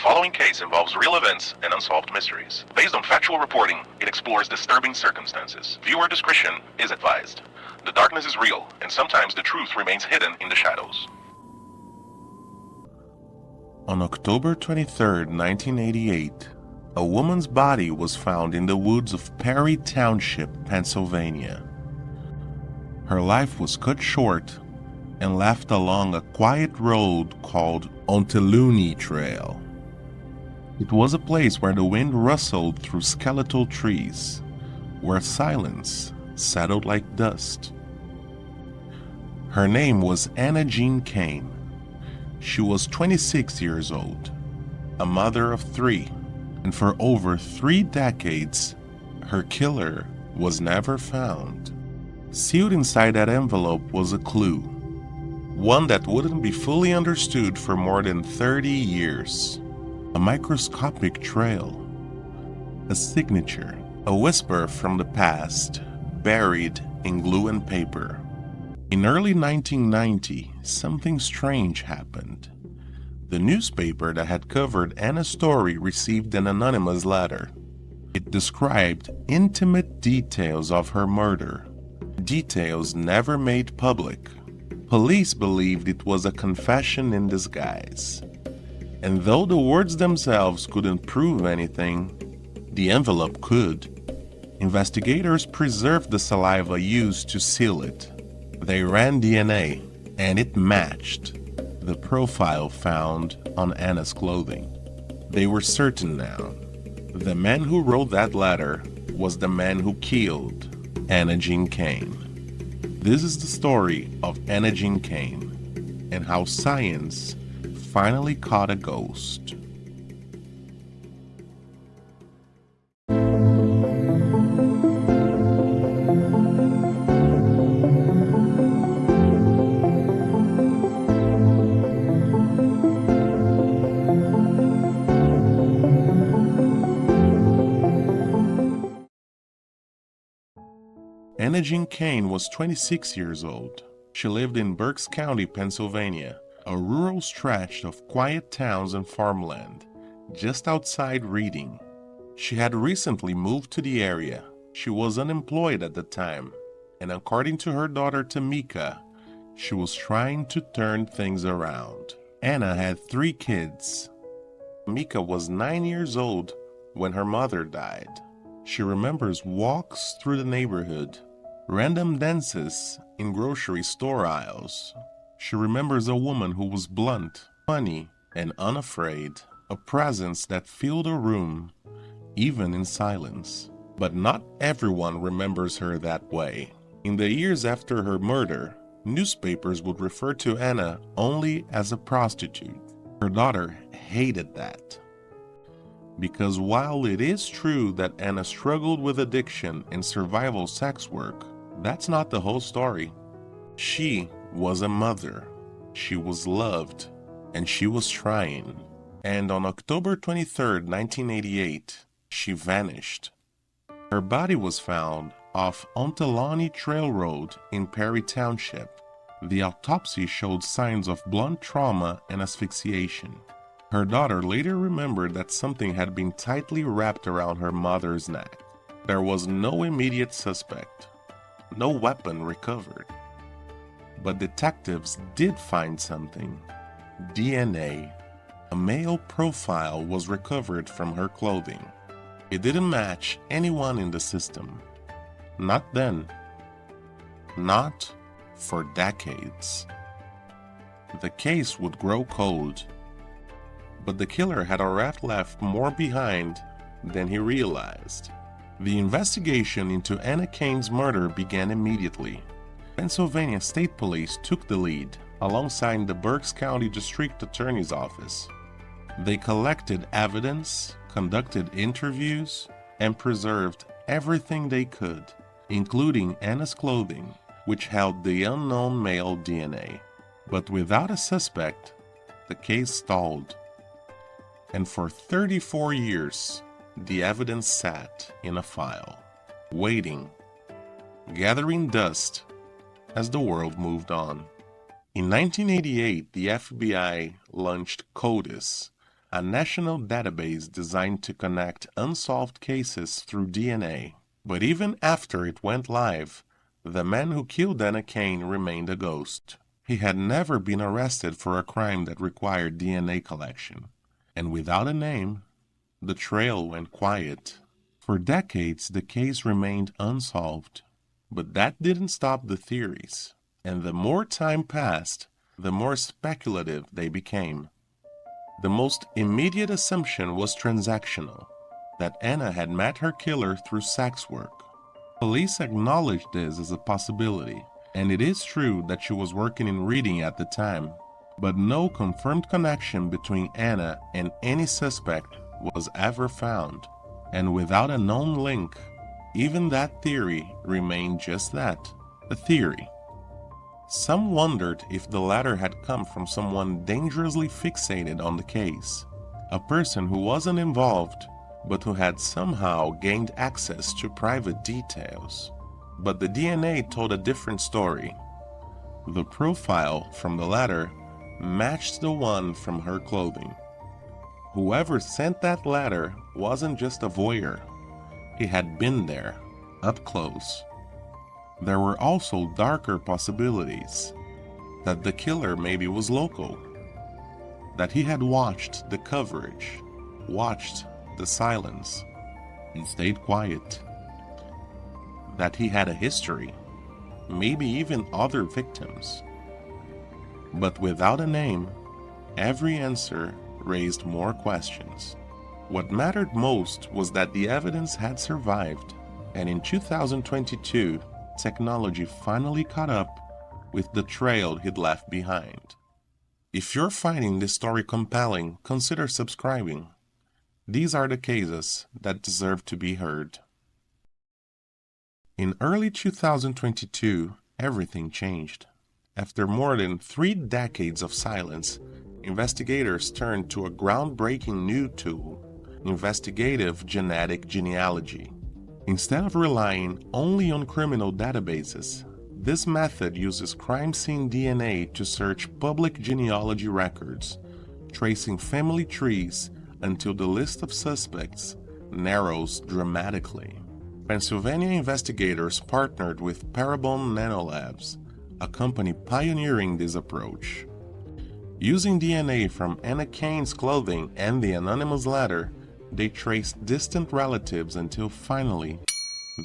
following case involves real events and unsolved mysteries. Based on factual reporting, it explores disturbing circumstances. Viewer discretion is advised. The darkness is real, and sometimes the truth remains hidden in the shadows. On October 23, 1988, a woman's body was found in the woods of Perry Township, Pennsylvania. Her life was cut short and left along a quiet road called Ontelaunee Trail. It was a place where the wind rustled through skeletal trees, where silence settled like dust. Her name was Anna Jean Kane. She was 26 years old, a mother of 3, and for over 3 decades, her killer was never found. Sealed inside that envelope was a clue, one that wouldn't be fully understood for more than 30 years. A microscopic trail, a signature, a whisper from the past, buried in glue and paper. In early 1990, something strange happened. The newspaper that had covered Anna's story received an anonymous letter. It described intimate details of her murder, details never made public. Police believed it was a confession in disguise. And though the words themselves couldn't prove anything, the envelope could. Investigators preserved the saliva used to seal it. They ran DNA, and it matched the profile found on Anna's clothing. They were certain now. The man who wrote that letter was the man who killed Anna Jean Kane. This is the story of Anna Jean Kane and how science finally caught a ghost. Anna Jean Kane was 26 years old. She lived in Berks County, Pennsylvania, a rural stretch of quiet towns and farmland, just outside Reading. She had recently moved to the area. She was unemployed at the time, and according to her daughter Tamika, she was trying to turn things around. Anna had 3 kids. Tamika was 9 years old when her mother died. She remembers walks through the neighborhood, random dances in grocery store aisles. She remembers a woman who was blunt, funny, and unafraid, a presence that filled a room, even in silence. But not everyone remembers her that way. In the years after her murder, newspapers would refer to Anna only as a prostitute. Her daughter hated that. Because while it is true that Anna struggled with addiction and survival sex work, that's not the whole story. She was a mother. She was loved, and she was trying. And on October 23, 1988, she vanished. Her body was found off Ontelaunee Trail Road in Perry Township. The autopsy showed signs of blunt trauma and asphyxiation. Her daughter later remembered that something had been tightly wrapped around her mother's neck. There was no immediate suspect, no weapon recovered. But detectives did find something. DNA. A male profile was recovered from her clothing. It didn't match anyone in the system. Not then. Not for decades. The case would grow cold. But the killer had already left more behind than he realized. The investigation into Anna Kane's murder began immediately. Pennsylvania State Police took the lead, alongside the Berks County District Attorney's Office. They collected evidence, conducted interviews, and preserved everything they could, including Anna's clothing, which held the unknown male DNA. But without a suspect, the case stalled. And for 34 years, the evidence sat in a file, waiting, gathering dust as the world moved on. In 1988, the FBI launched CODIS, a national database designed to connect unsolved cases through DNA. But even after it went live, the man who killed Anna Kane remained a ghost. He had never been arrested for a crime that required DNA collection. And without a name, the trail went quiet. For decades, the case remained unsolved. But that didn't stop the theories. And the more time passed, the more speculative they became. The most immediate assumption was transactional, that Anna had met her killer through sex work. Police acknowledged this as a possibility, and it is true that she was working in reading at the time, but no confirmed connection between Anna and any suspect was ever found. And without a known link, even that theory remained just that, a theory. Some wondered if the letter had come from someone dangerously fixated on the case, a person who wasn't involved but who had somehow gained access to private details. But the DNA told a different story. The profile from the letter matched the one from her clothing. Whoever sent that letter wasn't just a voyeur. He had been there, up close. There were also darker possibilities. That the killer maybe was local. That he had watched the coverage, watched the silence, and stayed quiet. That he had a history, maybe even other victims. But without a name, every answer raised more questions. What mattered most was that the evidence had survived, and in 2022, technology finally caught up with the trail he'd left behind. If you're finding this story compelling, consider subscribing. These are the cases that deserve to be heard. In early 2022, everything changed. After more than 3 decades of silence, investigators turned to a groundbreaking new tool, investigative genetic genealogy. Instead of relying only on criminal databases, this method uses crime scene DNA to search public genealogy records, tracing family trees until the list of suspects narrows dramatically. Pennsylvania investigators partnered with Parabon Nanolabs, a company pioneering this approach. Using DNA from Anna Kane's clothing and the anonymous letter, they traced distant relatives until finally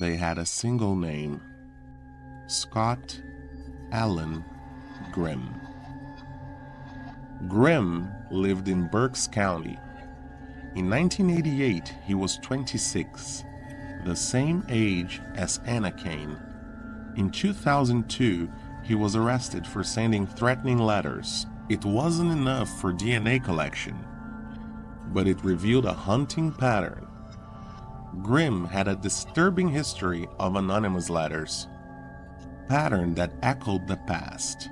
they had a single name: Scott Allen Grimm. Grimm lived in Berks County. In 1988, he was 26, the same age as Anna Kane. In 2002, he was arrested for sending threatening letters. It wasn't enough for DNA collection, but it revealed a haunting pattern. Grimm had a disturbing history of anonymous letters, a pattern that echoed the past.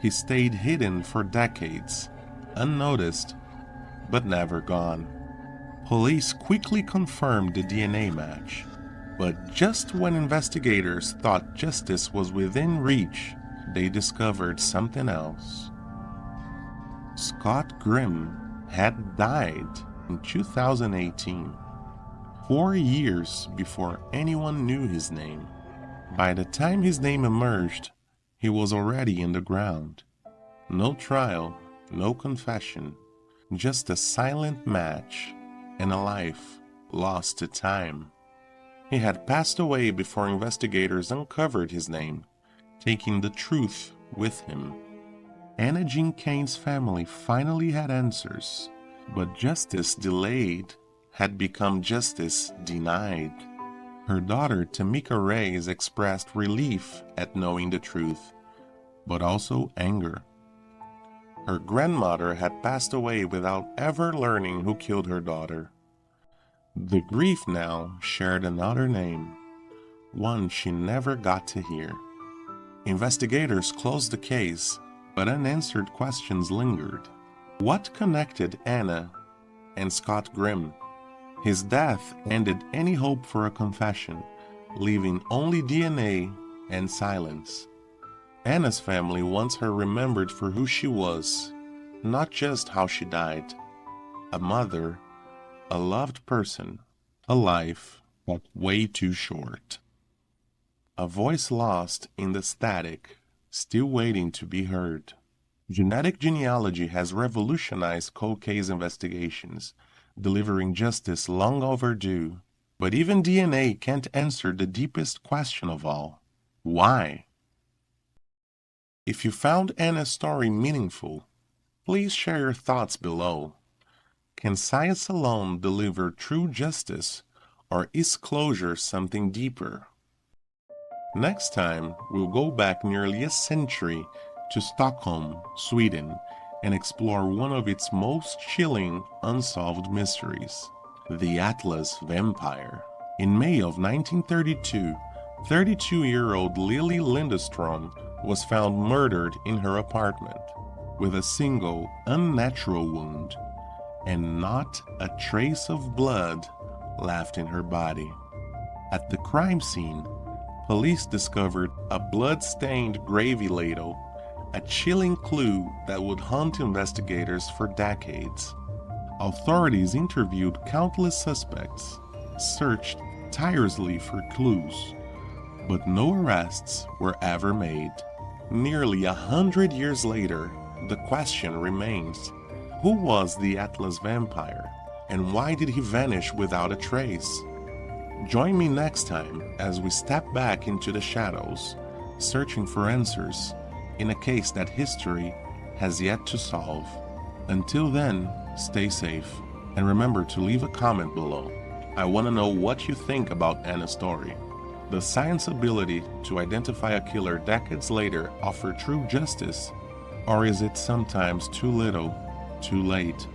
He stayed hidden for decades, unnoticed, but never gone. Police quickly confirmed the DNA match, but just when investigators thought justice was within reach, they discovered something else. Scott Grimm had died in 2018, 4 years before anyone knew his name. By the time his name emerged, he was already in the ground. No trial, no confession, just a silent match and a life lost to time. He had passed away before investigators uncovered his name, taking the truth with him. Anna Jean Kane's family finally had answers, but justice delayed had become justice denied. Her daughter Tamika Reyes expressed relief at knowing the truth, but also anger. Her grandmother had passed away without ever learning who killed her daughter. The grief now shared another name, one she never got to hear. Investigators closed the case, but unanswered questions lingered. What connected Anna and Scott Grimm? His death ended any hope for a confession, leaving only DNA and silence. Anna's family wants her remembered for who she was, not just how she died. a mother, a loved person, a life, but way too short. A voice lost in the static, still waiting to be heard. Genetic genealogy has revolutionized cold case investigations, delivering justice long overdue. But even DNA can't answer the deepest question of all. Why? If you found Anna's story meaningful, please share your thoughts below. Can science alone deliver true justice, or is closure something deeper? Next time, we'll go back nearly a century to Stockholm, Sweden, and explore one of its most chilling unsolved mysteries, the Atlas vampire. In May of 1932, 32-year-old Lily Lindestrom was found murdered in her apartment with a single unnatural wound and not a trace of blood left in her body. At the crime scene, police discovered a blood-stained gravy ladle, a chilling clue that would haunt investigators for decades. Authorities interviewed countless suspects, searched tirelessly for clues, but no arrests were ever made. Nearly 100 years later, the question remains: who was the Atlas vampire, and why did he vanish without a trace? Join me next time as we step back into the shadows, searching for answers in a case that history has yet to solve. Until then, stay safe, and remember to leave a comment below. I want to know what you think about Anna's story. Does science's ability to identify a killer decades later offer true justice, or is it sometimes too little, too late?